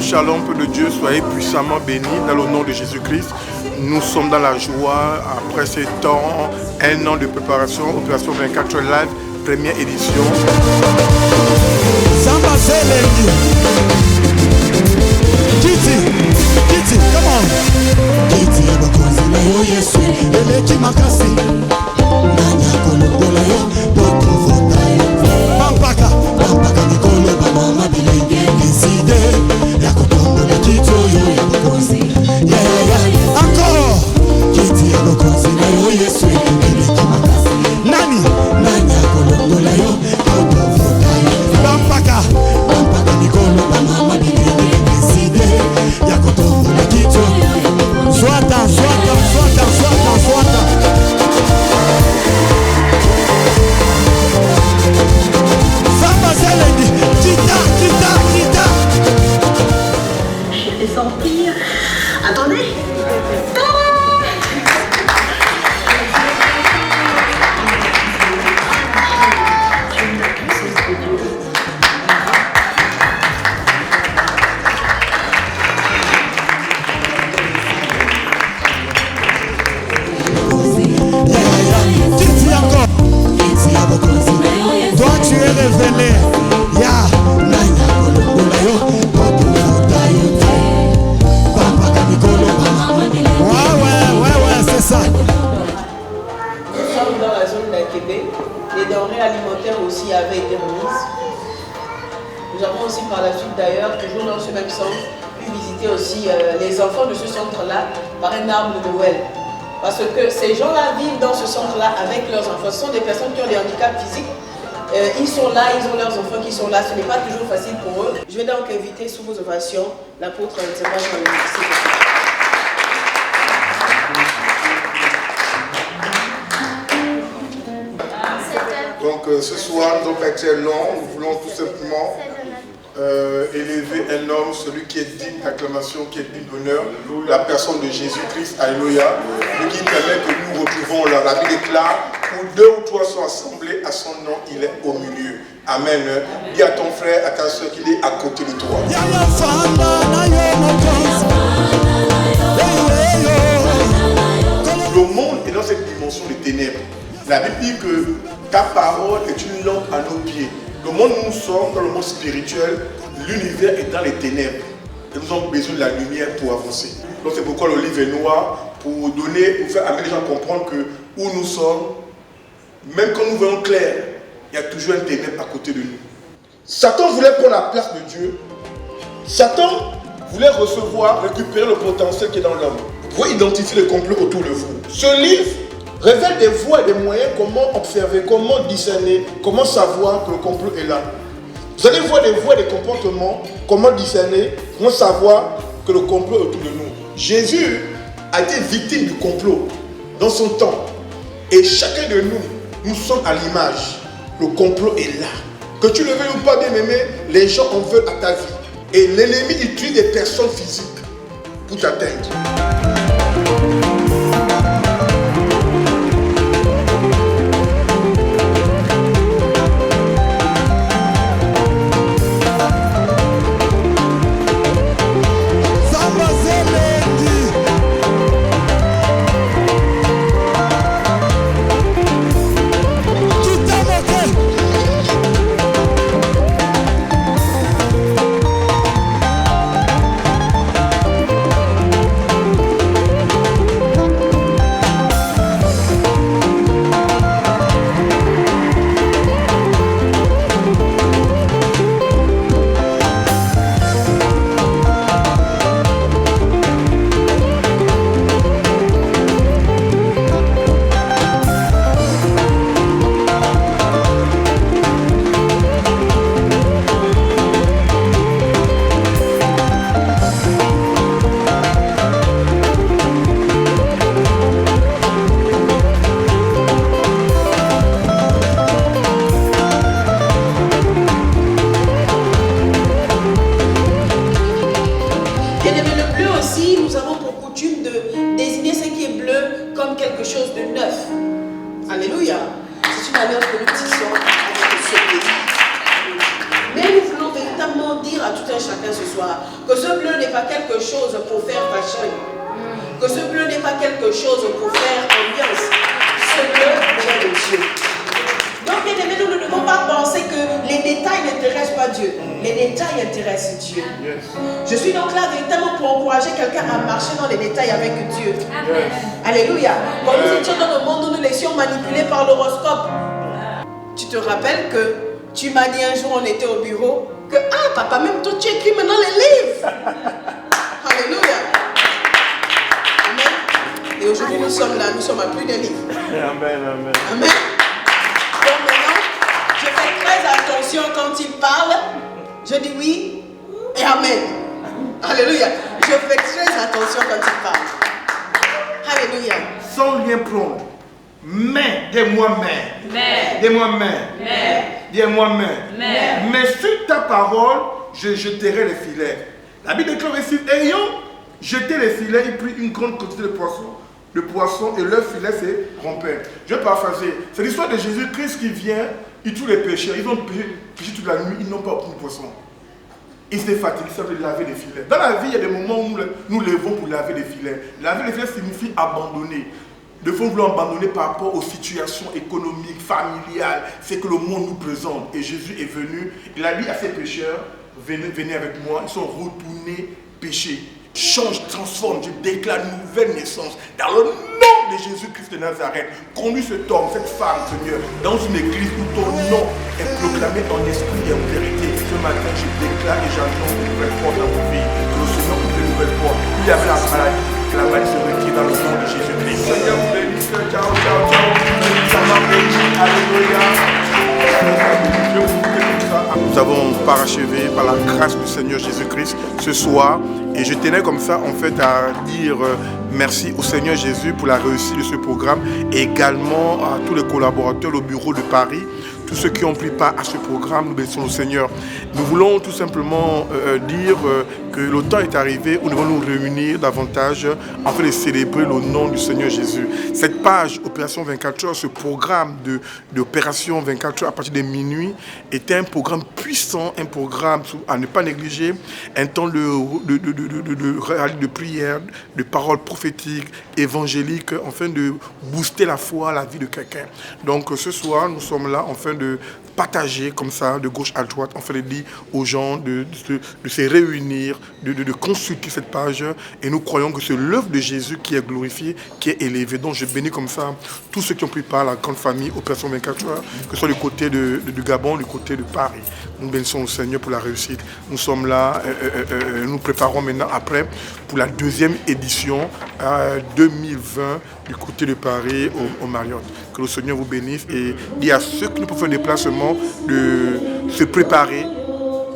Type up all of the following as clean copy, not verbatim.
Shalom, peu de Dieu, soyez puissamment bénis dans le nom de Jésus-Christ. Nous sommes dans la joie après ces temps, un an de préparation, Opération 24 Live, première édition. Samba Zelendi. Kiti, come on. Kiti abakozi na yo Yesu, eleki makasi. Nanya kolongola yo, boko vota yo. Pampaka nikolo bamama bilenge. Kiside, yako tombola kito yo yabakozi. Yeah. Encore. Kiti abakozi na yo Yesu, eleki makasi. Nanya kolongola yo, boko vota yo. Pampaka nikolo bamama bilenge. Kiside, yako tombola kito. Swata. Samba Zelendi, kita. Je vais sortir. Attendez. Toi tu es révélé. Ouais, c'est ça. Nous sommes dans la zone d'un Québec. Les denrées alimentaires aussi avaient été remises. Nous avons aussi par la suite d'ailleurs, toujours dans ce même centre, pu visiter aussi les enfants de ce centre-là par un arbre de Noël. Parce que ces gens-là vivent dans ce centre-là avec leurs enfants. Ce sont des personnes qui ont des handicaps physiques. Ils sont là, ils ont leurs enfants qui sont là. Ce n'est pas toujours facile pour eux. Je vais donc inviter sous vos ovations l'apôtre Théma Jean-Louis. Donc ce soir, nous avons été long, nous voulons tout simplement élever un homme, celui qui est digne d'acclamation, qui est digne d'honneur, la personne de Jésus-Christ, alléluia, qui permet que nous retrouvons là. La Bible déclare, où deux ou trois sont assemblés à son nom, il est au milieu. Amen. Dis à ton frère, à ta soeur qu'il est à côté de toi. Le monde est dans cette dimension de ténèbres. La Bible dit que ta parole est une lampe à nos pieds. Le monde où nous sommes, dans le monde spirituel, l'univers est dans les ténèbres. Et nous avons besoin de la lumière pour avancer. Donc c'est pourquoi le livre est noir, pour faire amener les gens à comprendre que où nous sommes, même quand nous voyons clair, il y a toujours un ténèbre à côté de nous. Satan voulait prendre la place de Dieu. Satan voulait récupérer le potentiel qui est dans l'homme. Vous pouvez identifier le complot autour de vous. Ce livre révèle des voies et des moyens, comment observer, comment discerner, comment savoir que le complot est là. Vous allez voir des voies et des comportements, comment discerner, comment savoir que le complot est autour de nous. Jésus a été victime du complot dans son temps. Et chacun de nous, nous sommes à l'image. Le complot est là. Que tu le veuilles ou pas, bien aimé, les gens en veulent à ta vie. Et l'ennemi utilise des personnes physiques pour t'atteindre. véritablement dire à tout un chacun ce soir que ce bleu n'est pas quelque chose pour faire fashion. Que ce bleu n'est pas quelque chose pour faire ambiance. Ce bleu vient de Dieu. Donc, bien aimés, nous ne devons pas penser que les détails n'intéressent pas Dieu. Les détails intéressent Dieu. Je suis donc là véritablement pour encourager quelqu'un à marcher dans les détails avec Dieu. Alléluia. Quand nous étions dans le monde où nous laissions manipuler par l'horoscope, tu te rappelles que tu m'as dit un jour, on était au bureau, que ah papa, même toi tu écris maintenant les livres. Alléluia. Amen. Et aujourd'hui nous sommes là, nous sommes à plus d'un livre. Amen, amen. Amen. Donc maintenant, je fais très attention quand il parle. Je dis oui et amen. Alléluia. Je fais très attention quand il parle. Alléluia. Sans rien prendre. Mais, dis-moi mais. Dis-moi mais. Dis-moi mais sur ta parole, je jeterai les filets. La Bible déclare ici, ayant jeté les filets, il prit une grande quantité de poissons. Le poisson et leur filet s'est rompu. Je vais paraphraser. C'est l'histoire de Jésus-Christ qui vient, il tue les pécheurs. Ils ont péché toute la nuit, ils n'ont pas obtenu de poisson. Ils étaient fatigués, ils savaient laver des filets. Dans la vie, il y a des moments où nous levons pour laver des filets. Laver les filets signifie abandonner. De fois, nous voulons abandonner par rapport aux situations économiques, familiales, c'est que le monde nous présente. Et Jésus est venu, il a dit à ses pécheurs, venez avec moi, ils sont retournés pécher. Change, transforme, je déclare une nouvelle naissance. Dans le nom de Jésus-Christ de Nazareth, conduis cet homme, cette femme, Seigneur, dans une église où ton nom est proclamé en esprit et en vérité. Ce matin, je déclare et j'annonce de nouvelles portes dans mon vie. Que le Seigneur ouvre de nouvelles portes. Il y avait la maladie, que la maladie se retire dans le nom de Jésus-Christ. Seigneur, vous bénisse, ciao, ciao, ciao. Ça m'a béni, alléluia. Nous avons parachevé par la grâce du Seigneur Jésus-Christ ce soir et je tenais comme ça en fait à dire merci au Seigneur Jésus pour la réussite de ce programme et également à tous les collaborateurs au bureau de Paris, tous ceux qui ont pris part à ce programme, nous bénissons le Seigneur. Nous voulons tout simplement dire que le temps est arrivé où nous devons nous réunir davantage afin de célébrer le nom du Seigneur Jésus. Cette page Opération 24 heures, ce programme d'Opération 24 heures à partir de minuit est un programme puissant, un programme à ne pas négliger, un temps de prière, de paroles prophétiques, évangéliques, afin de booster la foi, la vie de quelqu'un. Donc ce soir, nous sommes là afin de partager comme ça, de gauche à droite, afin de dire aux gens de se réunir, de consulter cette page. Et nous croyons que c'est l'œuvre de Jésus qui est glorifiée, qui est élevée. Donc je bénis comme ça tous ceux qui ont pris part à la grande famille Opération 24 heures, que ce soit du côté du Gabon, du côté de Paris. Nous bénissons le Seigneur pour la réussite. Nous sommes là, nous préparons maintenant après pour la deuxième édition 2020 du côté de Paris au Marriott. Que le Seigneur vous bénisse et dit à ceux qui ne peuvent faire des déplacements de se préparer,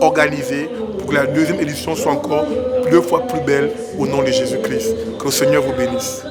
organiser pour que la deuxième édition soit encore 2 fois plus belle au nom de Jésus-Christ. Que le Seigneur vous bénisse.